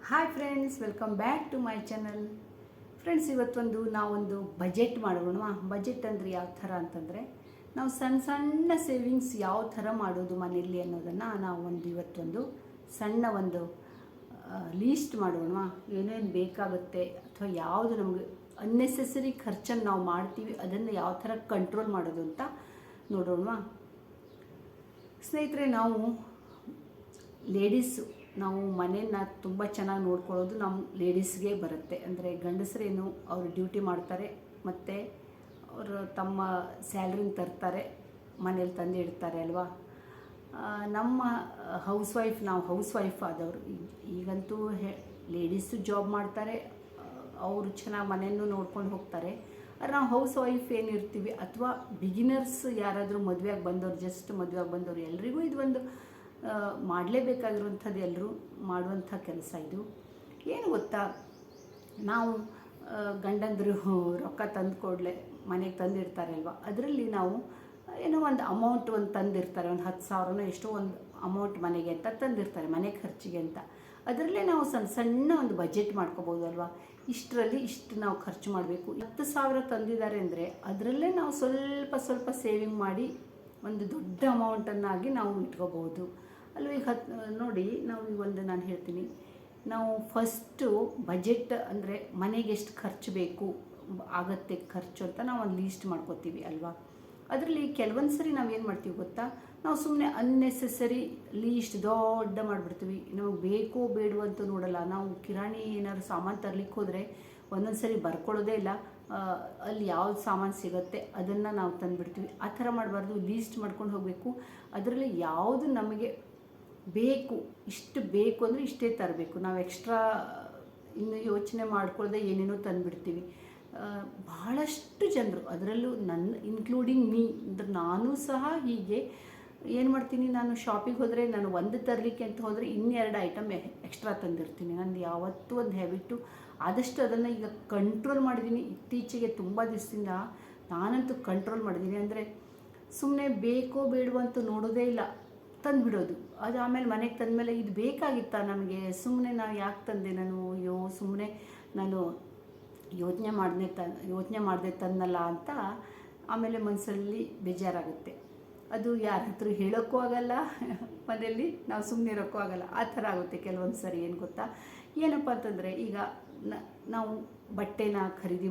Hi friends, welcome back to my channel. Friends, ಇವತ್ತೊಂದು ನಾವೊಂದು budget ಮಾಡೋಣ. ಬಜೆಟ್ ಅಂದರೆ ಯಾವ ಥರ ಅಂತಂದರೆ, ನಾವು ಸಣ್ಣ ಸಣ್ಣ ಸೇವಿಂಗ್ಸ್ ಯಾವ ಥರ ಮಾಡೋದು ಮನೆಯಲ್ಲಿ ಅನ್ನೋದನ್ನು ಇವತ್ತೊಂದು ಸಣ್ಣ ಒಂದು ಲೀಸ್ಟ್ ಮಾಡೋಣ. ಏನೇನು ಬೇಕಾಗುತ್ತೆ ಅಥವಾ ಯಾವುದು ನಮಗೆ ಅನ್ನೆಸೆಸರಿ ಖರ್ಚನ್ನು ನಾವು ಮಾಡ್ತೀವಿ ಅದನ್ನು ಯಾವ ಥರ ಕಂಟ್ರೋಲ್ ಮಾಡೋದು ಅಂತ ನೋಡೋಣ. ಸ್ನೇಹಿತರೆ, ನಾವು ಲೇಡೀಸು ನಾವು ಮನೆಯನ್ನು ತುಂಬ ಚೆನ್ನಾಗಿ ನೋಡ್ಕೊಳ್ಳೋದು ನಮ್ಮ ಲೇಡೀಸ್ಗೆ ಬರುತ್ತೆ. ಅಂದರೆ ಗಂಡಸರೇನು ಅವರು ಡ್ಯೂಟಿ ಮಾಡ್ತಾರೆ ಮತ್ತು ಅವರು ತಮ್ಮ ಸ್ಯಾಲ್ರಿನ ತರ್ತಾರೆ, ಮನೇಲಿ ತಂದು ಇಡ್ತಾರೆ ಅಲ್ವಾ. ನಮ್ಮ ನಾವು ಹೌಸ್ ವೈಫ್ ಆದವರು ಈಗಂತೂ ಲೇಡೀಸು ಜಾಬ್ ಮಾಡ್ತಾರೆ, ಅವರು ಚೆನ್ನಾಗಿ ಮನೆಯನ್ನು ನೋಡ್ಕೊಂಡು ಹೋಗ್ತಾರೆ. ಆದರೆ ನಾವು ಹೌಸ್ ವೈಫ್ ಏನಿರ್ತೀವಿ ಅಥವಾ ಬಿಗಿನರ್ಸ್ ಯಾರಾದರೂ ಮದುವೆಯಾಗಿ ಬಂದವರು, ಜಸ್ಟ್ ಮದುವೆಯಾಗಿ ಬಂದವರು, ಎಲ್ರಿಗೂ ಇದು ಒಂದು ಮಾಡಲೇಬೇಕಾಗಿರುವಂಥದ್ದು, ಎಲ್ಲರೂ ಮಾಡುವಂಥ ಕೆಲಸ. ಇದು ಏನು ಗೊತ್ತಾ, ನಾವು ಗಂಡಂದರು ರೊಕ್ಕ ತಂದು ಕೊಡಲೆ ಮನೆಗೆ ತಂದಿರ್ತಾರೆ ಅಲ್ವಾ, ಅದರಲ್ಲಿ ನಾವು ಏನೋ ಒಂದು ಅಮೌಂಟ್ ತಂದಿರ್ತಾರೆ, ಒಂದು 10,000 ಎಷ್ಟೋ ಒಂದು ಅಮೌಂಟ್ ಮನೆಗೆ ಅಂತ ತಂದಿರ್ತಾರೆ, ಮನೆ ಖರ್ಚಿಗೆ ಅಂತ. ಅದರಲ್ಲೇ ನಾವು ಸಣ್ಣ ಸಣ್ಣ ಒಂದು ಬಜೆಟ್ ಮಾಡ್ಕೋಬೋದು ಅಲ್ವಾ. ಇಷ್ಟರಲ್ಲಿ ಇಷ್ಟು ನಾವು ಖರ್ಚು ಮಾಡಬೇಕು. 10,000 ತಂದಿದ್ದಾರೆ ಅಂದರೆ ಅದರಲ್ಲೇ ನಾವು ಸ್ವಲ್ಪ ಸ್ವಲ್ಪ ಸೇವಿಂಗ್ ಮಾಡಿ ಒಂದು ದೊಡ್ಡ ಅಮೌಂಟನ್ನಾಗಿ ನಾವು ಇಟ್ಕೋಬೋದು ಅಲ್ವ. ಈಗ ನೋಡಿ, ನಾವು ನಾನು ಹೇಳ್ತೀನಿ, ನಾವು ಫಸ್ಟು ಬಜೆಟ್ ಅಂದರೆ ಮನೆಗೆ ಎಷ್ಟು ಖರ್ಚು ಬೇಕು ಆಗತ್ತೆ ಖರ್ಚು ಅಂತ ನಾವು ಒಂದು ಲೀಸ್ಟ್ ಮಾಡ್ಕೋತೀವಿ ಅಲ್ವಾ. ಅದರಲ್ಲಿ ಕೆಲವೊಂದು ಸರಿ ನಾವೇನು ಮಾಡ್ತೀವಿ ಗೊತ್ತಾ, ನಾವು ಸುಮ್ಮನೆ ಅನ್ನೆಸೆಸರಿ ಲೀಸ್ಟ್ ದೊಡ್ಡ ಮಾಡಿಬಿಡ್ತೀವಿ. ನಮಗೆ ಬೇಕೋ ಬೇಡವೋ ಅಂತ ನೋಡಲ್ಲ. ನಾವು ಕಿರಾಣಿ ಏನಾದ್ರು ಸಾಮಾನು ತರಲಿಕ್ಕೆ ಹೋದರೆ ಒಂದೊಂದು ಸರಿ ಬರ್ಕೊಳ್ಳೋದೇ ಇಲ್ಲ, ಅಲ್ಲಿ ಯಾವ್ದು ಸಾಮಾನು ಸಿಗುತ್ತೆ ಅದನ್ನು ನಾವು ತಂದುಬಿಡ್ತೀವಿ. ಆ ಥರ ಮಾಡಬಾರ್ದು, ಲೀಸ್ಟ್ ಮಾಡ್ಕೊಂಡು ಹೋಗಬೇಕು. ಅದರಲ್ಲಿ ಯಾವುದು ನಮಗೆ ಬೇಕು, ಇಷ್ಟು ಬೇಕು ಅಂದರೆ ಇಷ್ಟೇ ತರಬೇಕು. ನಾವು ಎಕ್ಸ್ಟ್ರಾ ಇನ್ನು ಯೋಚನೆ ಮಾಡ್ಕೊಳ್ಳದೆ ಏನೇನೋ ತಂದುಬಿಡ್ತೀವಿ. ಬಹಳಷ್ಟು ಜನರು, ಅದರಲ್ಲೂ ಇನ್ಕ್ಲೂಡಿಂಗ್ ಮೀ, ಅಂದರೆ ನಾನು ಸಹ ಹೀಗೆ ಏನು ಮಾಡ್ತೀನಿ, ನಾನು ಶಾಪಿಗೆ ಹೋದರೆ ನಾನು ಒಂದು ತರಲಿಕ್ಕೆ ಅಂತ ಹೋದರೆ 2 ಐಟಮ್ ಎಕ್ಸ್ಟ್ರಾ ತಂದಿರ್ತೀನಿ. ನಂದು ಯಾವತ್ತೂ ಒಂದು ಹ್ಯಾಬಿಟ್ಟು. ಆದಷ್ಟು ಅದನ್ನು ಈಗ ಕಂಟ್ರೋಲ್ ಮಾಡಿದ್ದೀನಿ. ಇತ್ತೀಚೆಗೆ ತುಂಬ ದಿವಸದಿಂದ ನಾನಂತೂ ಕಂಟ್ರೋಲ್ ಮಾಡಿದ್ದೀನಿ. ಅಂದರೆ ಸುಮ್ಮನೆ ಬೇಕೋ ಬೇಡವೋ ಅಂತ ನೋಡೋದೇ ಇಲ್ಲ, ತಂದುಬಿಡೋದು. ಅದು ಆಮೇಲೆ ಮನೆಗೆ ತಂದಮೇಲೆ ಇದು ಬೇಕಾಗಿತ್ತಾ ನಮಗೆ, ಸುಮ್ಮನೆ ನಾನು ಯಾಕೆ ತಂದೆ, ಸುಮ್ಮನೆ ನಾನು ಯೋಚನೆ ಮಾಡದೆ ತಂದಲ್ಲ ಅಂತ ಆಮೇಲೆ ಮನಸ್ಸಲ್ಲಿ ಬೇಜಾರಾಗುತ್ತೆ. ಅದು ಯಾರ ಹತ್ರ ಹೇಳೋಕ್ಕೂ ಆಗಲ್ಲ, ಮನೆಯಲ್ಲಿ ನಾವು ಸುಮ್ಮನೆ ಇರೋಕ್ಕೂ ಆಗಲ್ಲ. ಆ ಥರ ಆಗುತ್ತೆ ಕೆಲವೊಂದು ಸರಿ. ಏನು ಗೊತ್ತಾ, ಏನಪ್ಪ ಅಂತಂದರೆ, ಈಗ ನಾವು ಬಟ್ಟೆನ ಖರೀದಿ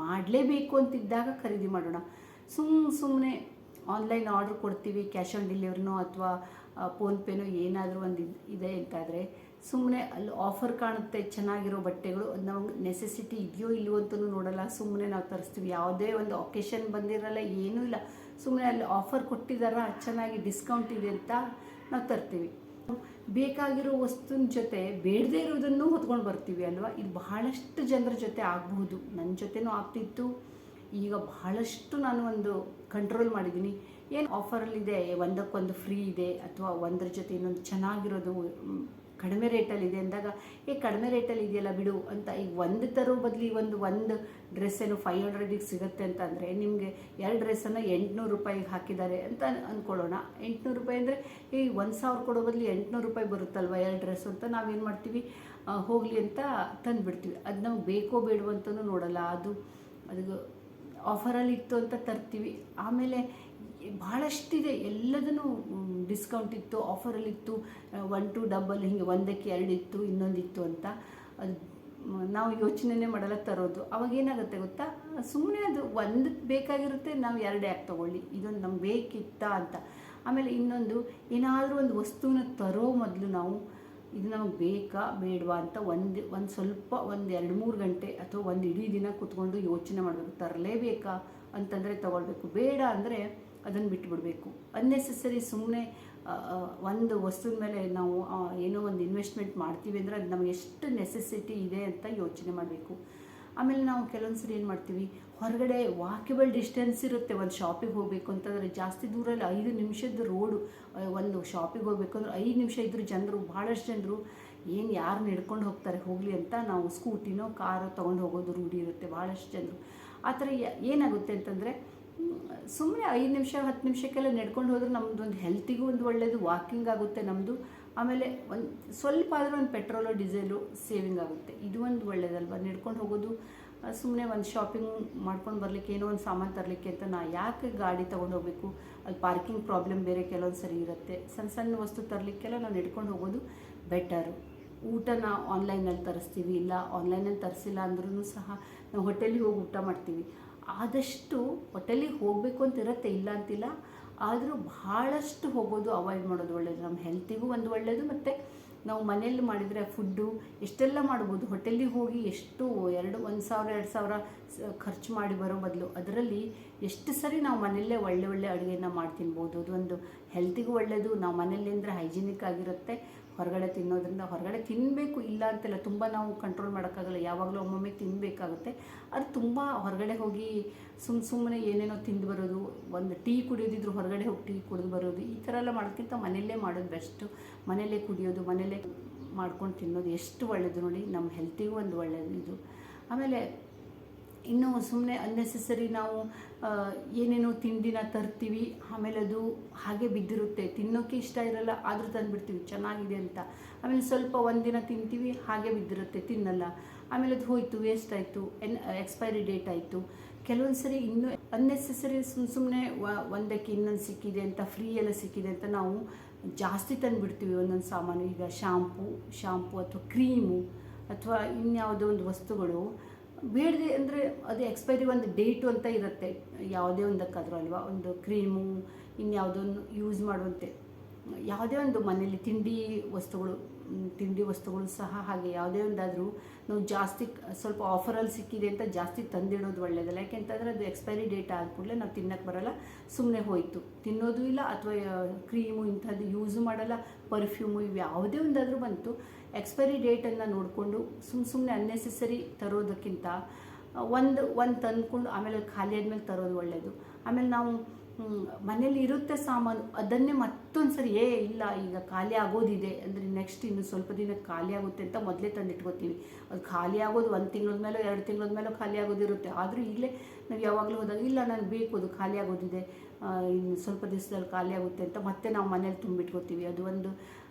ಮಾಡಲೇಬೇಕು ಅಂತಿದ್ದಾಗ ಖರೀದಿ ಮಾಡೋಣ. ಸುಮ್ಮನೆ ಆನ್ಲೈನ್ ಆರ್ಡ್ರ್ ಕೊಡ್ತೀವಿ, ಕ್ಯಾಶ್ ಆನ್ ಡೆಲಿವರಿನೋ ಅಥವಾ ಫೋನ್ಪೇನೋ ಏನಾದರೂ ಒಂದು ಇದೆ ಅಂತಾದರೆ, ಸುಮ್ಮನೆ ಅಲ್ಲಿ ಆಫರ್ ಕಾಣುತ್ತೆ ಚೆನ್ನಾಗಿರೋ ಬಟ್ಟೆಗಳು, ಅದು ನಮಗೆ ನೆಸೆಸಿಟಿ ಇದೆಯೋ ಇಲ್ಲವೋ ಅಂತಲೂ ನೋಡಲ್ಲ, ಸುಮ್ಮನೆ ನಾವು ತರಿಸ್ತೀವಿ. ಯಾವುದೇ ಒಂದು ಒಕೇಶನ್ ಬಂದಿರಲ್ಲ, ಏನೂ ಇಲ್ಲ, ಸುಮ್ಮನೆ ಅಲ್ಲಿ ಆಫರ್ ಕೊಟ್ಟಿದ್ದಾರ, ಚೆನ್ನಾಗಿ ಡಿಸ್ಕೌಂಟ್ ಇದೆ ಅಂತ ನಾವು ತರ್ತೀವಿ. ಬೇಕಾಗಿರೋ ವಸ್ತುವಿನ ಜೊತೆ ಬೇಡದೇ ಇರೋದನ್ನು ಹೊತ್ಕೊಂಡು ಬರ್ತೀವಿ ಅಲ್ವಾ. ಇದು ಬಹಳಷ್ಟು ಜನರ ಜೊತೆ ಆಗಬಹುದು, ನನ್ನ ಜೊತೆನೂ ಆಗ್ತಿತ್ತು. ಈಗ ಬಹಳಷ್ಟು ನಾನು ಒಂದು ಕಂಟ್ರೋಲ್ ಮಾಡಿದ್ದೀನಿ. ಏನು ಆಫರಲ್ಲಿದೆ, ಒಂದಕ್ಕೊಂದು ಫ್ರೀ ಇದೆ ಅಥವಾ ಒಂದರ ಜೊತೆ ಇನ್ನೊಂದು ಚೆನ್ನಾಗಿರೋದು ಕಡಿಮೆ ರೇಟಲ್ಲಿದೆ ಅಂದಾಗ, ಕಡಿಮೆ ರೇಟಲ್ಲಿ ಇದೆಯಲ್ಲ ಬಿಡು ಅಂತ, ಈಗ ಒಂದು ತರೋ ಬದಲು ಒಂದು ಡ್ರೆಸ್ ಏನು 500ಗೆ ಸಿಗುತ್ತೆ ಅಂತಂದರೆ, ನಿಮಗೆ 2 ಡ್ರೆಸ್ಸನ್ನು 800 ರೂಪಾಯಿಗೆ ಹಾಕಿದ್ದಾರೆ ಅಂತ ಅಂದ್ಕೊಳ್ಳೋಣ. 800 ರೂಪಾಯಿ ಅಂದರೆ ಈ 1,000 ಕೊಡೋ ಬದಲು 800 ರೂಪಾಯಿ ಬರುತ್ತಲ್ವ 2 ಡ್ರೆಸ್ಸು ಅಂತ ನಾವೇನು ಮಾಡ್ತೀವಿ, ಹೋಗಲಿ ಅಂತ ತಂದುಬಿಡ್ತೀವಿ. ಅದು ನಮ್ಗೆ ಬೇಕೋ ಬೇಡವೋ ಅಂತಲೂ ನೋಡಲ್ಲ. ಅದು ಆಫರಲ್ಲಿ ಇತ್ತು ಅಂತ ತರ್ತೀವಿ. ಆಮೇಲೆ ಭಾಳಷ್ಟಿದೆ, ಎಲ್ಲದನ್ನು ಡಿಸ್ಕೌಂಟ್ ಇತ್ತು, ಆಫರಲ್ಲಿತ್ತು, 1 to double ಹಿಂಗೆ 1ಕ್ಕೆ 2 ಇತ್ತು, ಇನ್ನೊಂದಿತ್ತು ಅಂತ ಅದು ನಾವು ಯೋಚನೆ ಮಾಡಲ್ಲ, ತರೋದು. ಅವಾಗೇನಾಗುತ್ತೆ ಗೊತ್ತಾ, ಸುಮ್ಮನೆ ಅದು ಒಂದು ಬೇಕಾಗಿರುತ್ತೆ, ನಾವು 2 ಯಾಕೆ ತೊಗೊಳ್ಳಿ, ಇದೊಂದು ನಮ್ಗೆ ಬೇಕಿತ್ತಾ ಅಂತ. ಆಮೇಲೆ ಇನ್ನೊಂದು, ಏನಾದರೂ ಒಂದು ವಸ್ತುವಿನ ತರೋ ಮೊದಲು ನಾವು ಇದು ನಮಗೆ ಬೇಕಾ ಬೇಡವಾ ಅಂತ ಒಂದು ಸ್ವಲ್ಪ 2-3 ಗಂಟೆ ಅಥವಾ ಒಂದು ಇಡೀ ದಿನ ಕೂತ್ಕೊಂಡು ಯೋಚನೆ ಮಾಡಬೇಕು. ತರಲೇಬೇಕಾ ಅಂತಂದರೆ ತೊಗೊಳ್ಬೇಕು, ಬೇಡ ಅಂದರೆ ಅದನ್ನು ಬಿಟ್ಟುಬಿಡಬೇಕು. ಅನ್ನೆಸೆಸರಿ ಸುಮ್ಮನೆ ಒಂದು ವಸ್ತುವಿನ ಮೇಲೆ ನಾವು ಏನೋ ಒಂದು ಇನ್ವೆಸ್ಟ್ಮೆಂಟ್ ಮಾಡ್ತೀವಿ ಅಂದರೆ ಅದು ನಮಗೆ ಎಷ್ಟು ನೆಸೆಸಿಟಿ ಇದೆ ಅಂತ ಯೋಚನೆ ಮಾಡಬೇಕು. ಆಮೇಲೆ ನಾವು ಕೆಲವೊಂದು ಸರಿ ಏನು ಮಾಡ್ತೀವಿ, ಹೊರಗಡೆ ವಾಕೇಬಲ್ ಡಿಸ್ಟೆನ್ಸ್ ಇರುತ್ತೆ. ಒಂದು ಶಾಪಿಗೆ ಹೋಗಬೇಕು ಅಂತಂದರೆ ಜಾಸ್ತಿ ದೂರ ಇಲ್ಲ, 5 ನಿಮಿಷದ ರೋಡು. ಒಂದು ಶಾಪಿಗೆ ಹೋಗಬೇಕು ಅಂದರೆ 5 ನಿಮಿಷ ಇದ್ದರೂ ಜನರು, ಭಾಳಷ್ಟು ಜನರು ಯಾರು ನಡ್ಕೊಂಡು ಹೋಗ್ತಾರೆ, ಹೋಗಲಿ ಅಂತ ನಾವು ಸ್ಕೂಟಿನೋ ಕಾರೋ ತೊಗೊಂಡು ಹೋಗೋದು ರೂಢಿ ಇರುತ್ತೆ ಭಾಳಷ್ಟು ಜನರು. ಆ ಥರ ಏನಾಗುತ್ತೆ ಅಂತಂದರೆ, ಸುಮ್ಮನೆ 5 ನಿಮಿಷ 10 ನಿಮಿಷಕ್ಕೆಲ್ಲ ನಡ್ಕೊಂಡು ಹೋದ್ರೆ ನಮ್ಮದೊಂದು ಹೆಲ್ತಿಗೂ ಒಂದು ಒಳ್ಳೆಯದು, ವಾಕಿಂಗ್ ಆಗುತ್ತೆ ನಮ್ಮದು. ಆಮೇಲೆ ಒಂದು ಸ್ವಲ್ಪ ಆದರೂ ಒಂದು ಪೆಟ್ರೋಲು ಡೀಸೆಲು ಸೇವಿಂಗ್ ಆಗುತ್ತೆ. ಇದು ಒಂದು ಒಳ್ಳೆಯದಲ್ವ. ನಡ್ಕೊಂಡು ಹೋಗೋದು ಸುಮ್ಮನೆ ಒಂದು ಶಾಪಿಂಗ್ ಮಾಡ್ಕೊಂಡು ಬರಲಿಕ್ಕೆ, ಏನೋ ಒಂದು ಸಾಮಾನು ತರಲಿಕ್ಕೆ ಅಂತ ಯಾಕೆ ಗಾಡಿ ತೊಗೊಂಡು ಹೋಗಬೇಕು? ಅಲ್ಲಿ ಪಾರ್ಕಿಂಗ್ ಪ್ರಾಬ್ಲಮ್ ಬೇರೆ ಕೆಲವೊಂದು ಸರಿ ಇರುತ್ತೆ. ಸಣ್ಣ ಸಣ್ಣ ವಸ್ತು ತರಲಿಕ್ಕೆಲ್ಲ ನಾವು ನಡ್ಕೊಂಡು ಹೋಗೋದು ಬೆಟರು. ಊಟನ ಆನ್ಲೈನಲ್ಲಿ ತರಿಸ್ತೀವಿ, ಇಲ್ಲ ಆನ್ಲೈನಲ್ಲಿ ತರಿಸಿಲ್ಲ ಅಂದ್ರೂ ಸಹ ನಾವು ಹೋಟೆಲಿಗೆ ಹೋಗಿ ಊಟ ಮಾಡ್ತೀವಿ. ಆದಷ್ಟು ಹೋಟೆಲಿಗೆ ಹೋಗಬೇಕು ಅಂತ ಇರುತ್ತೆ, ಇಲ್ಲ ಅಂತಿಲ್ಲ, ಆದರೂ ಭಾಳಷ್ಟು ಹೋಗೋದು ಅವಾಯ್ಡ್ ಮಾಡೋದು ಒಳ್ಳೆಯದು. ನಮ್ಮ ಹೆಲ್ತಿಗೂ ಒಂದು ಒಳ್ಳೆಯದು. ಮತ್ತು ನಾವು ಮನೆಯಲ್ಲಿ ಮಾಡಿದರೆ ಫುಡ್ಡು ಎಷ್ಟೆಲ್ಲ ಮಾಡ್ಬೋದು. ಹೋಟೆಲಿಗೆ ಹೋಗಿ ಎಷ್ಟು 1,000-2,000 ಖರ್ಚು ಮಾಡಿ ಬರೋ ಬದಲು ಅದರಲ್ಲಿ ಎಷ್ಟು ಸರಿ ನಾವು ಮನೆಯಲ್ಲೇ ಒಳ್ಳೆ ಅಡುಗೆನ ಮಾಡಿ ತಿನ್ಬೋದು. ಅದೊಂದು ಹೆಲ್ತಿಗೂ ಒಳ್ಳೆಯದು. ನಾವು ಮನೆಯಲ್ಲಿ ಅಂದರೆ ಹೈಜಿನಿಕ್ ಆಗಿರುತ್ತೆ. ಹೊರಗಡೆ ತಿನ್ನೋದ್ರಿಂದ ಹೊರಗಡೆ ತಿನ್ನಬೇಕು ಇಲ್ಲ ಅಂತೆಲ್ಲ, ತುಂಬ ನಾವು ಕಂಟ್ರೋಲ್ ಮಾಡೋಕ್ಕಾಗಲ್ಲ, ಯಾವಾಗಲೂ ಒಮ್ಮೊಮ್ಮೆ ತಿನ್ನಬೇಕಾಗುತ್ತೆ. ಅದು ತುಂಬ ಹೊರಗಡೆ ಹೋಗಿ ಸುಮ್ಮನೆ ಏನೇನೋ ತಿಂದು ಬರೋದು, ಒಂದು ಟೀ ಕುಡಿಯೋದಿದ್ರು ಹೊರಗಡೆ ಹೋಗಿ ಟೀ ಕುಡಿದು ಬರೋದು, ಈ ಥರ ಎಲ್ಲ ಮಾಡೋದಕ್ಕಿಂತ ಮನೆಯಲ್ಲೇ ಮಾಡೋದು ಬೆಸ್ಟು. ಮನೆಯಲ್ಲೇ ಕುಡಿಯೋದು, ಮನೆಯಲ್ಲೇ ಮಾಡ್ಕೊಂಡು ತಿನ್ನೋದು ಎಷ್ಟು ಒಳ್ಳೆಯದು ನೋಡಿ. ನಮ್ಮ ಹೆಲ್ತಿಗೂ ಒಂದು ಒಳ್ಳೆಯದು ಇದು. ಆಮೇಲೆ ಇನ್ನೂ ಸುಮ್ಮನೆ ಅನ್ನೆಸೆಸರಿ ನಾವು ಏನೇನೋ ತಿಂಡಿನ ತರ್ತೀವಿ, ಆಮೇಲೆ ಅದು ಹಾಗೆ ಬಿದ್ದಿರುತ್ತೆ, ತಿನ್ನೋಕ್ಕೆ ಇಷ್ಟ ಇರಲ್ಲ, ಆದರೂ ತಂದುಬಿಡ್ತೀವಿ ಚೆನ್ನಾಗಿದೆ ಅಂತ. ಆಮೇಲೆ ಸ್ವಲ್ಪ ಒಂದಿನ ತಿಂತೀವಿ, ಹಾಗೆ ಬಿದ್ದಿರುತ್ತೆ, ತಿನ್ನಲ್ಲ. ಆಮೇಲೆ ಅದು ಹೋಯಿತು, ವೇಸ್ಟ್ ಆಯಿತು, ಎಕ್ಸ್ಪೈರಿ ಡೇಟ್ ಆಯಿತು. ಕೆಲವೊಂದು ಸರಿ ಇನ್ನೂ ಅನ್ನೆಸೆಸರಿ ಸುಮ್ಮನೆ ಒಂದಕ್ಕೆ ಇನ್ನೊಂದು ಸಿಕ್ಕಿದೆ ಅಂತ, ಫ್ರೀ ಎಲ್ಲ ಸಿಕ್ಕಿದೆ ಅಂತ ನಾವು ಜಾಸ್ತಿ ತಂದುಬಿಡ್ತೀವಿ ಒಂದೊಂದು ಸಾಮಾನು. ಈಗ ಶಾಂಪು ಅಥವಾ ಕ್ರೀಮು ಅಥವಾ ಇನ್ಯಾವುದೋ ಒಂದು ವಸ್ತುಗಳು ಬೇಡದೆ, ಅಂದರೆ ಅದು ಎಕ್ಸ್ಪೈರಿ ಒಂದು ಡೇಟು ಅಂತ ಇರುತ್ತೆ ಯಾವುದೇ ಒಂದಕ್ಕಾದರೂ ಅಲ್ವಾ. ಒಂದು ಕ್ರೀಮು, ಇನ್ಯಾವುದನ್ನು ಯೂಸ್ ಮಾಡುವಂತೆ ಯಾವುದೇ ಒಂದು ಮನೆಯಲ್ಲಿ ತಿಂಡಿ ವಸ್ತುಗಳು ಸಹ ಹಾಗೆ ಯಾವುದೇ ಒಂದಾದರೂ ನಾವು ಜಾಸ್ತಿ ಸ್ವಲ್ಪ ಆಫರಲ್ಲಿ ಸಿಕ್ಕಿದೆ ಅಂತ ಜಾಸ್ತಿ ತಂದಿಡೋದು ಒಳ್ಳೆಯದಲ್ಲ. ಯಾಕೆಂತಂದರೆ ಅದು ಎಕ್ಸ್ಪೈರಿ ಡೇಟ್ ಆದ ಕೂಡಲೇ ನಾವು ತಿನ್ನೋಕ್ಕೆ ಬರೋಲ್ಲ, ಸುಮ್ಮನೆ ಹೋಯಿತು, ತಿನ್ನೋದು ಇಲ್ಲ. ಅಥವಾ ಕ್ರೀಮು ಇಂಥದ್ದು ಯೂಸು ಮಾಡಲ್ಲ, ಪರ್ಫ್ಯೂಮು, ಇವು ಯಾವುದೇ ಒಂದಾದರೂ ಬಂತು, ಎಕ್ಸ್ಪೈರಿ ಡೇಟನ್ನು ನೋಡಿಕೊಂಡು ಸುಮ್ಮನೆ ಅನ್ನೆಸೆಸರಿ ತರೋದಕ್ಕಿಂತ ಒಂದು ತಂದ್ಕೊಂಡು ಆಮೇಲೆ ಖಾಲಿ ಆದಮೇಲೆ ತರೋದು ಒಳ್ಳೆಯದು. ಆಮೇಲೆ ನಾವು ಮನೇಲಿ ಇರುತ್ತೆ ಸಾಮಾನು, ಅದನ್ನೇ ಮತ್ತೊಂದು ಸರಿ ಇಲ್ಲ ಈಗ ಖಾಲಿ ಆಗೋದಿದೆ ಅಂದರೆ ನೆಕ್ಸ್ಟ್ ಇನ್ನು ಸ್ವಲ್ಪ ದಿನ ಖಾಲಿ ಆಗುತ್ತೆ ಅಂತ ಮೊದಲೇ ತಂದಿಟ್ಕೋತೀವಿ. ಅದು ಖಾಲಿ ಆಗೋದು 1 ತಿಂಗಳ ಮೇಲೋ 2 ತಿಂಗಳ ಮೇಲೋ ಖಾಲಿ ಆಗೋದಿರುತ್ತೆ. ಆದರೂ ಈಗಲೇ ನಾವು ಯಾವಾಗಲೂ ಹೋದಾಗ ಇಲ್ಲ ನನಗೆ ಬೇಕು, ಅದು ಖಾಲಿ ಆಗೋದಿದೆ, ಇನ್ನು ಸ್ವಲ್ಪ ದಿವಸದಲ್ಲಿ ಖಾಲಿ ಆಗುತ್ತೆ ಅಂತ ಮತ್ತೆ ನಾವು ಮನೇಲಿ ತುಂಬಿಟ್ಕೋತೀವಿ. ಅದು ಒಂದು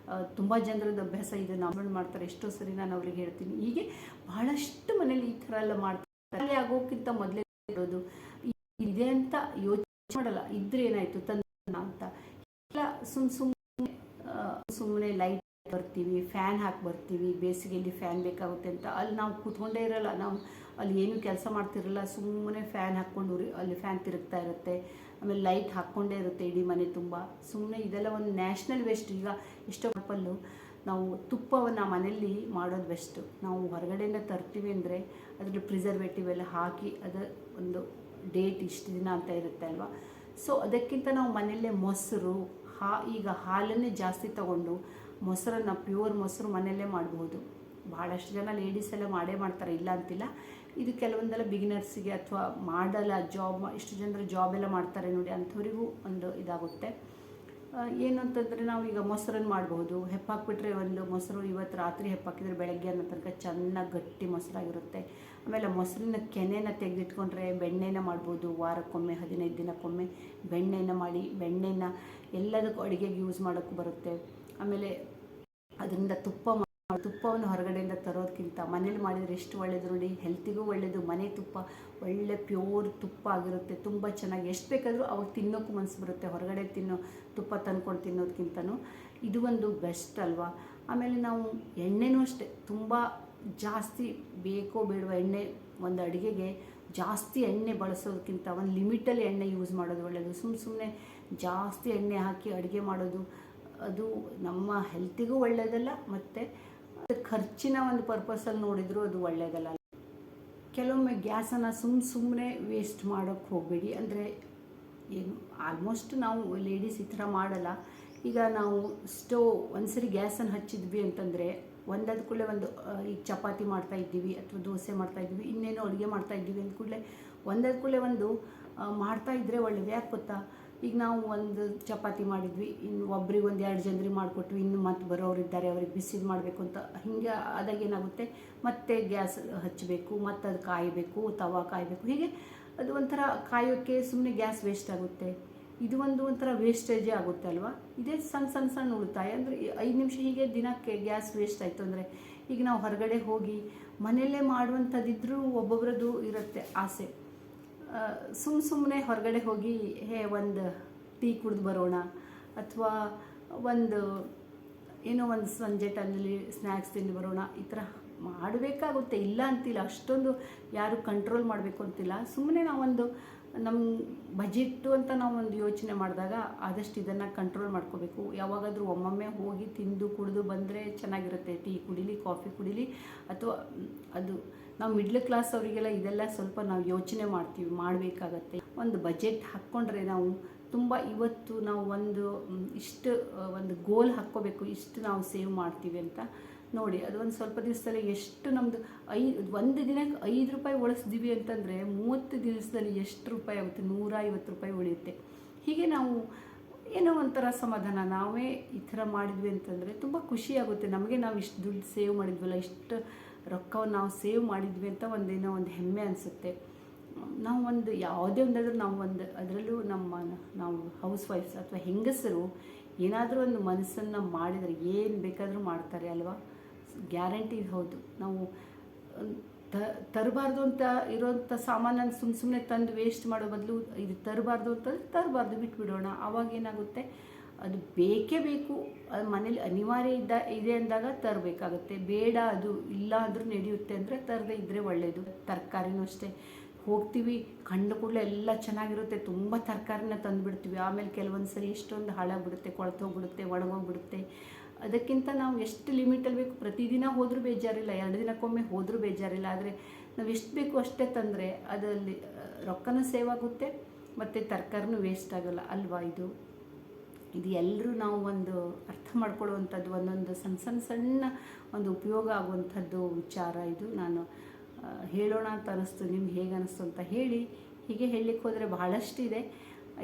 ತುಂಬ ಜನರದ್ದು ಅಭ್ಯಾಸ ಇದೆ, ನಾವು ಮಾಡ್ತಾರೆ. ಎಷ್ಟೋ ಸರಿ ನಾನು ಅವ್ರಿಗೆ ಹೇಳ್ತೀನಿ. ಹೀಗೆ ಬಹಳಷ್ಟು ಮನೇಲಿ ಈ ಥರ ಎಲ್ಲ ಮಾಡ್ತಾರೆ. ಖಾಲಿ ಆಗೋಕ್ಕಿಂತ ಮೊದಲೇ ಇರೋದು ಇದೆ ಅಂತ ಯೋಚನೆ ಮಾಡಲ್ಲ, ಇದ್ರೆ ಏನಾಯಿತು ತಂದ ಅಂತ ಇಲ್ಲ. ಸುಮ್ಮನೆ ಲೈಟ್ ಬರ್ತೀವಿ, ಫ್ಯಾನ್ ಹಾಕಿ ಬರ್ತೀವಿ, ಬೇಸಿಗೆಯಲ್ಲಿ ಫ್ಯಾನ್ ಬೇಕಾಗುತ್ತೆ ಅಂತ ಅಲ್ಲಿ ನಾವು ಕೂತ್ಕೊಂಡೇ ಇರಲ್ಲ, ನಾವು ಅಲ್ಲಿ ಏನು ಕೆಲಸ ಮಾಡ್ತಿರಲ್ಲ, ಸುಮ್ಮನೆ ಫ್ಯಾನ್ ಹಾಕ್ಕೊಂಡು ಅಲ್ಲಿ ಫ್ಯಾನ್ ತಿರುಗ್ತಾ ಇರುತ್ತೆ. ಆಮೇಲೆ ಲೈಟ್ ಹಾಕ್ಕೊಂಡೇ ಇರುತ್ತೆ ಇಡೀ ಮನೆ ತುಂಬ. ಸುಮ್ಮನೆ ಇದೆಲ್ಲ ಒಂದು ನ್ಯಾಷನಲ್ ವೇಸ್ಟ್. ಈಗ ಎಷ್ಟೋ ಕಪ್ಪಲ್ಲು ನಾವು ತುಪ್ಪವನ್ನು ಮನೆಯಲ್ಲಿ ಮಾಡೋದು ಬೆಸ್ಟು. ನಾವು ಹೊರಗಡೆಯಿಂದ ತರ್ತೀವಿ ಅಂದರೆ ಅದರಲ್ಲಿ ಪ್ರಿಸರ್ವೇಟಿವ್ ಎಲ್ಲ ಹಾಕಿ ಅದು ಒಂದು ಡೇಟ್ ಇಷ್ಟು ದಿನ ಅಂತ ಇರುತ್ತೆ ಅಲ್ವಾ. ಸೊ ಅದಕ್ಕಿಂತ ನಾವು ಮನೆಯಲ್ಲೇ ಮೊಸರು, ಈಗ ಹಾಲನ್ನೇ ಜಾಸ್ತಿ ತಗೊಂಡು ಮೊಸರನ್ನು, ಪ್ಯೂರ್ ಮೊಸರು ಮನೆಯಲ್ಲೇ ಮಾಡಬಹುದು. ಭಾಳಷ್ಟು ಜನ ಲೇಡೀಸ್ ಎಲ್ಲ ಮಾಡ್ತಾರೆ, ಇಲ್ಲ ಅಂತಿಲ್ಲ. ಇದು ಕೆಲವೊಂದೆಲ್ಲ ಬಿಗಿನರ್ಸಿಗೆ ಅಥವಾ ಮಾಡಲ್ಲ ಇಷ್ಟು ಜನರು ಜಾಬ್ ಎಲ್ಲ ಮಾಡ್ತಾರೆ ನೋಡಿ, ಅಂಥವರಿಗೂ ಒಂದು ಇದಾಗುತ್ತೆ. ಏನು ಅಂತಂದರೆ ನಾವು ಈಗ ಮೊಸರನ್ನು ಮಾಡಬಹುದು. ಹೆಪ್ಪಾಕ್ಬಿಟ್ರೆ ಒಂದು ಮೊಸರು ಇವತ್ತು ರಾತ್ರಿ ಹೆಪ್ಪಾಕಿದ್ರೆ ಬೆಳಗ್ಗೆ ಅನ್ನೋ ತನಕ ಚೆನ್ನಾಗಿ ಗಟ್ಟಿ ಮೊಸರಾಗಿರುತ್ತೆ. ಆಮೇಲೆ ಮೊಸರಿನ ಕೆನೆನ ತೆಗೆದಿಟ್ಕೊಂಡ್ರೆ ಬೆಣ್ಣೆನ ಮಾಡ್ಬೋದು. ವಾರಕ್ಕೊಮ್ಮೆ 15 ದಿನಕ್ಕೊಮ್ಮೆ ಬೆಣ್ಣೆನ ಮಾಡಿ, ಬೆಣ್ಣೆನ ಎಲ್ಲದಕ್ಕೂ ಅಡುಗೆಗೆ ಯೂಸ್ ಮಾಡೋಕ್ಕೂ ಬರುತ್ತೆ. ಆಮೇಲೆ ಅದರಿಂದ ತುಪ್ಪವನ್ನು ಹೊರಗಡೆಯಿಂದ ತರೋದಕ್ಕಿಂತ ಮನೇಲಿ ಮಾಡಿದರೆ ಎಷ್ಟು ಒಳ್ಳೆಯದು ನೋಡಿ. ಹೆಲ್ತಿಗೂ ಒಳ್ಳೆಯದು. ಮನೆ ತುಪ್ಪ ಒಳ್ಳೆ ಪ್ಯೂರ್ ತುಪ್ಪ ಆಗಿರುತ್ತೆ, ತುಂಬ ಚೆನ್ನಾಗಿ. ಎಷ್ಟು ಬೇಕಾದರೂ ಅವಾಗ ತಿನ್ನೋಕ್ಕೂ ಮನಸ್ಸು ಬರುತ್ತೆ. ಹೊರಗಡೆ ತುಪ್ಪ ತಂದ್ಕೊಂಡು ತಿನ್ನೋದಕ್ಕಿಂತನೂ ಇದು ಒಂದು ಬೆಸ್ಟ್ ಅಲ್ವಾ. ಆಮೇಲೆ ನಾವು ಎಣ್ಣೆನೂ ಅಷ್ಟೇ, ತುಂಬ ಜಾಸ್ತಿ ಬೇಕೋ ಬೇಡವ ಎಣ್ಣೆ ಒಂದು ಅಡುಗೆಗೆ ಜಾಸ್ತಿ ಎಣ್ಣೆ ಬಳಸೋದಕ್ಕಿಂತ ಒಂದು ಲಿಮಿಟಲ್ಲಿ ಎಣ್ಣೆ ಯೂಸ್ ಮಾಡೋದು ಒಳ್ಳೆಯದು. ಸುಮ್ಮನೆ ಜಾಸ್ತಿ ಎಣ್ಣೆ ಹಾಕಿ ಅಡುಗೆ ಮಾಡೋದು ಅದು ನಮ್ಮ ಹೆಲ್ತಿಗೂ ಒಳ್ಳೆಯದಲ್ಲ, ಮತ್ತು ಖರ್ಚಿನ ಒಂದು ಪರ್ಪಸಲ್ಲಿ ನೋಡಿದರೂ ಅದು ಒಳ್ಳೆಯದಲ್ಲ. ಕೆಲವೊಮ್ಮೆ ಗ್ಯಾಸನ್ನು ಸುಮ್ಮನೆ ವೇಸ್ಟ್ ಮಾಡೋಕ್ಕೆ ಹೋಗಬೇಡಿ. ಅಂದರೆ ಏನು ಆಲ್ಮೋಸ್ಟ್ ನಾವು ಲೇಡೀಸ್ ಈ ಥರ ಮಾಡಲ್ಲ. ಈಗ ನಾವು ಒಂದ್ಸರಿ ಗ್ಯಾಸನ್ನು ಹಚ್ಚಿದ್ವಿ ಅಂತಂದರೆ ಒಂದಾದ ಕೂಡಲೇ ಈಗ ಚಪಾತಿ ಮಾಡ್ತಾಯಿದ್ದೀವಿ ಅಥವಾ ದೋಸೆ ಮಾಡ್ತಾಯಿದ್ದೀವಿ, ಇನ್ನೇನೋ ಅಡುಗೆ ಮಾಡ್ತಾಯಿದ್ದೀವಿ ಅಂದ ಕೂಡಲೇ ಒಂದಾದ ಕೂಡಲೇ ಮಾಡ್ತಾಯಿದ್ರೆ ಒಳ್ಳೆಯದು. ಯಾಕೆ ಗೊತ್ತಾ, ಈಗ ನಾವು ಒಂದು ಚಪಾತಿ ಮಾಡಿದ್ವಿ, ಇನ್ನು ಒಬ್ರಿಗೆ 1-2 ಜನರಿಗೆ ಮಾಡಿಕೊಟ್ವಿ, ಇನ್ನು ಮತ್ತೆ ಬರೋರಿದ್ದಾರೆ ಅವ್ರಿಗೆ ಬಿಸಿದು ಮಾಡಬೇಕು ಅಂತ. ಹೀಗೆ ಆದಾಗ ಏನಾಗುತ್ತೆ, ಮತ್ತೆ ಗ್ಯಾಸ್ ಹಚ್ಚಬೇಕು, ಮತ್ತು ಅದು ಕಾಯಬೇಕು, ತವಾ ಕಾಯಬೇಕು. ಹೀಗೆ ಅದು ಒಂಥರ ಕಾಯೋಕ್ಕೆ ಸುಮ್ಮನೆ ಗ್ಯಾಸ್ ವೇಸ್ಟ್ ಆಗುತ್ತೆ. ಇದು ಒಂಥರ ವೇಸ್ಟೇಜೇ ಆಗುತ್ತೆ ಅಲ್ವಾ. ಇದೇ ಸಣ್ಣ ಸಣ್ಣ ಸಣ್ಣ ಉಳಿತಾಯ ಅಂದರೆ 5 ನಿಮಿಷ ಹೀಗೆ ದಿನಕ್ಕೆ ಗ್ಯಾಸ್ ವೇಸ್ಟ್ ಆಯಿತು ಅಂದರೆ, ಈಗ ನಾವು ಹೊರಗಡೆ ಹೋಗಿ ಮನೆಯಲ್ಲೇ ಮಾಡುವಂಥದ್ದಿದ್ರೂ ಒಬ್ಬೊಬ್ರದ್ದು ಇರುತ್ತೆ ಆಸೆ. ಸುಮ್ಮನೆ ಹೊರಗಡೆ ಹೋಗಿ ಒಂದು ಟೀ ಕುಡಿದು ಬರೋಣ, ಅಥವಾ ಒಂದು ಏನೋ ಒಂದು ಸಂಜೆ ಟೈಮಲ್ಲಿ ಸ್ನ್ಯಾಕ್ಸ್ ತಿಂದು ಬರೋಣ, ಈ ಥರ ಮಾಡಬೇಕಾಗುತ್ತೆ. ಇಲ್ಲ ಅಂತಿಲ್ಲ, ಅಷ್ಟೊಂದು ಯಾರು ಕಂಟ್ರೋಲ್ ಮಾಡಬೇಕು ಅಂತಿಲ್ಲ. ಸುಮ್ಮನೆ ನಾವೊಂದು ನಮ್ಮ ಬಜೆಟ್ಟು ಅಂತ ನಾವೊಂದು ಯೋಚನೆ ಮಾಡಿದಾಗ ಆದಷ್ಟು ಇದನ್ನು ಕಂಟ್ರೋಲ್ ಮಾಡ್ಕೋಬೇಕು. ಯಾವಾಗಾದರೂ ಒಮ್ಮೊಮ್ಮೆ ಹೋಗಿ ತಿಂದು ಕುಡಿದು ಬಂದರೆ ಚೆನ್ನಾಗಿರುತ್ತೆ. ಟೀ ಕುಡೀಲಿ, ಕಾಫಿ ಕುಡೀಲಿ, ಅಥವಾ ಅದು ನಾವು ಮಿಡ್ಲ್ ಕ್ಲಾಸ್ ಅವರಿಗೆಲ್ಲ ಇದೆಲ್ಲ ಸ್ವಲ್ಪ ನಾವು ಯೋಚನೆ ಮಾಡಬೇಕಾಗತ್ತೆ. ಒಂದು ಬಜೆಟ್ ಹಾಕ್ಕೊಂಡ್ರೆ ನಾವು ತುಂಬ ಇವತ್ತು ನಾವು ಒಂದು ಗೋಲ್ ಹಾಕ್ಕೋಬೇಕು, ಇಷ್ಟು ನಾವು ಸೇವ್ ಮಾಡ್ತೀವಿ ಅಂತ ನೋಡಿ. ಅದು ಒಂದು ಸ್ವಲ್ಪ ದಿವಸದಲ್ಲಿ ಎಷ್ಟು ನಮ್ಮದು ಒಂದು ದಿನಕ್ಕೆ 5 ರೂಪಾಯಿ ಉಳಿಸ್ತೀವಿ ಅಂತಂದರೆ 30 ದಿವಸದಲ್ಲಿ ಎಷ್ಟು ರೂಪಾಯಿ ಆಗುತ್ತೆ? 150 ರೂಪಾಯಿ ಉಳಿಯುತ್ತೆ. ಹೀಗೆ ನಾವು ಏನೋ ಒಂಥರ ಸಮಾಧಾನ, ನಾವೇ ಈ ಥರ ಮಾಡಿದ್ವಿ ಅಂತಂದರೆ ತುಂಬ ಖುಷಿಯಾಗುತ್ತೆ ನಮಗೆ. ನಾವು ಇಷ್ಟು ದುಡ್ಡು ಸೇವ್ ಮಾಡಿದ್ವಲ್ಲ, ಇಷ್ಟು ರೊಕ್ಕವನ್ನು ನಾವು ಸೇವ್ ಮಾಡಿದ್ವಿ ಅಂತ ಒಂದೇನೋ ಒಂದು ಹೆಮ್ಮೆ ಅನಿಸುತ್ತೆ. ನಾವು ಯಾವುದೇ ಒಂದಾದರೂ ಅದರಲ್ಲೂ ನಾವು ಹೌಸ್ ವೈಫ್ಸ್ ಅಥವಾ ಹೆಂಗಸರು ಏನಾದರೂ ಒಂದು ಮನಸ್ಸನ್ನು ಮಾಡಿದರೆ ಏನು ಬೇಕಾದರೂ ಮಾಡ್ತಾರೆ ಅಲ್ವಾ. ಗ್ಯಾರಂಟಿ ಹೌದು. ನಾವು ತರಬಾರ್ದು ಅಂತ ಇರೋಂಥ ಸಾಮಾನನ್ನು ಸುಮ್ಮನೆ ತಂದು ವೇಸ್ಟ್ ಮಾಡೋ ಬದಲು ಇದು ತರಬಾರ್ದು ಅಂತಂದರೆ ತರಬಾರ್ದು, ಬಿಟ್ಬಿಡೋಣ. ಆವಾಗ ಏನಾಗುತ್ತೆ, ಅದು ಬೇಕೇ ಬೇಕು, ಅದು ಮನೇಲಿ ಅನಿವಾರ್ಯ ಇದೆ ಅಂದಾಗ ತರಬೇಕಾಗುತ್ತೆ. ಬೇಡ, ಅದು ಇಲ್ಲ ಅಂದರೂ ನಡೆಯುತ್ತೆ ಅಂದರೆ ತರದೇ ಇದ್ದರೆ ಒಳ್ಳೆಯದು. ತರಕಾರಿನೂ ಅಷ್ಟೇ, ಹೋಗ್ತೀವಿ ಕಂಡು ಕೂಡಲೇ ಎಲ್ಲ ಚೆನ್ನಾಗಿರುತ್ತೆ, ತುಂಬ ತರಕಾರಿನ ತಂದುಬಿಡ್ತೀವಿ. ಆಮೇಲೆ ಕೆಲವೊಂದು ಸರಿ ಎಷ್ಟೊಂದು ಹಾಳಾಗ್ಬಿಡುತ್ತೆ, ಕೊಳ್ತೋಗ್ಬಿಡುತ್ತೆ, ಒಣಗೋಗ್ಬಿಡುತ್ತೆ. ಅದಕ್ಕಿಂತ ನಾವು ಎಷ್ಟು ಲಿಮಿಟಲ್ಲಿ ಬೇಕು, ಪ್ರತಿದಿನ ಹೋದರೂ ಬೇಜಾರಿಲ್ಲ, 2 ದಿನಕ್ಕೊಮ್ಮೆ ಹೋದರೂ ಬೇಜಾರಿಲ್ಲ. ಆದರೆ ನಾವು ಎಷ್ಟು ಬೇಕು ಅಷ್ಟೇ ತಂದರೆ ಅದರಲ್ಲಿ ರೊಕ್ಕನೂ ಸೇವ್ ಆಗುತ್ತೆ ಮತ್ತು ತರಕಾರಿನೂ ವೇಸ್ಟ್ ಆಗೋಲ್ಲ ಅಲ್ವಾ. ಇದು ಎಲ್ಲರೂ ನಾವು ಒಂದು ಅರ್ಥ ಮಾಡ್ಕೊಳ್ಳುವಂಥದ್ದು, ಒಂದೊಂದು ಸಣ್ಣ ಒಂದು ಉಪಯೋಗ ಆಗುವಂಥದ್ದು ವಿಚಾರ ಇದು. ನಾನು ಹೇಳೋಣ ಅಂತ ಅನ್ನಿಸ್ತು, ನಿಮ್ಗೆ ಹೇಗೆ ಅನ್ನಿಸ್ತು ಅಂತ ಹೇಳಿ. ಹೀಗೆ ಹೇಳಲಿಕ್ಕೆ ಹೋದರೆ ಬಹಳಷ್ಟಿದೆ.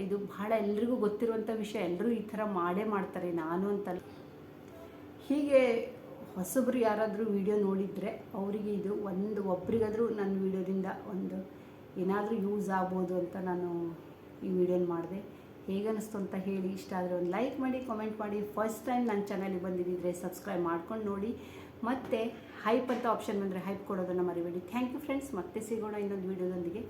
ಇದು ಬಹಳ ಎಲ್ರಿಗೂ ಗೊತ್ತಿರುವಂಥ ವಿಷಯ, ಎಲ್ಲರೂ ಈ ಥರ ಮಾಡ್ತಾರೆ, ನಾನು ಅಂತಲ್ಲ. ಹೀಗೆ ಹೊಸಬ್ರು ಯಾರಾದರೂ ವಿಡಿಯೋ ನೋಡಿದರೆ ಅವರಿಗೆ ಇದು ಒಬ್ರಿಗಾದರೂ ನನ್ನ ವಿಡಿಯೋದಿಂದ ಏನಾದರೂ ಯೂಸ್ ಆಗ್ಬೋದು ಅಂತ ನಾನು ಈ ವಿಡಿಯೋನ ಮಾಡಿದೆ. ಹೇಗನ್ನಿಸ್ತು ಅಂತ ಹೇಳಿ. ಇಷ್ಟ ಆದರೆ ಒಂದು ಲೈಕ್ ಮಾಡಿ, ಕಾಮೆಂಟ್ ಮಾಡಿ. ಫಸ್ಟ್ ಟೈಮ್ ನನ್ನ ಚಾನಲಿಗೆ ಬಂದಿದ್ದರೆ ಸಬ್ಸ್ಕ್ರೈಬ್ ಮಾಡ್ಕೊಂಡು ನೋಡಿ. ಮತ್ತು ಹೈಪ್ ಅಂತ ಆಪ್ಷನ್ ಬಂದರೆ ಹೈಪ್ ಕೊಡೋದನ್ನು ಮರಿಬೇಡಿ. Thank you friends. ಮತ್ತೆ ಸಿಗೋಣ ಇನ್ನೊಂದು ವಿಡಿಯೋದೊಂದಿಗೆ.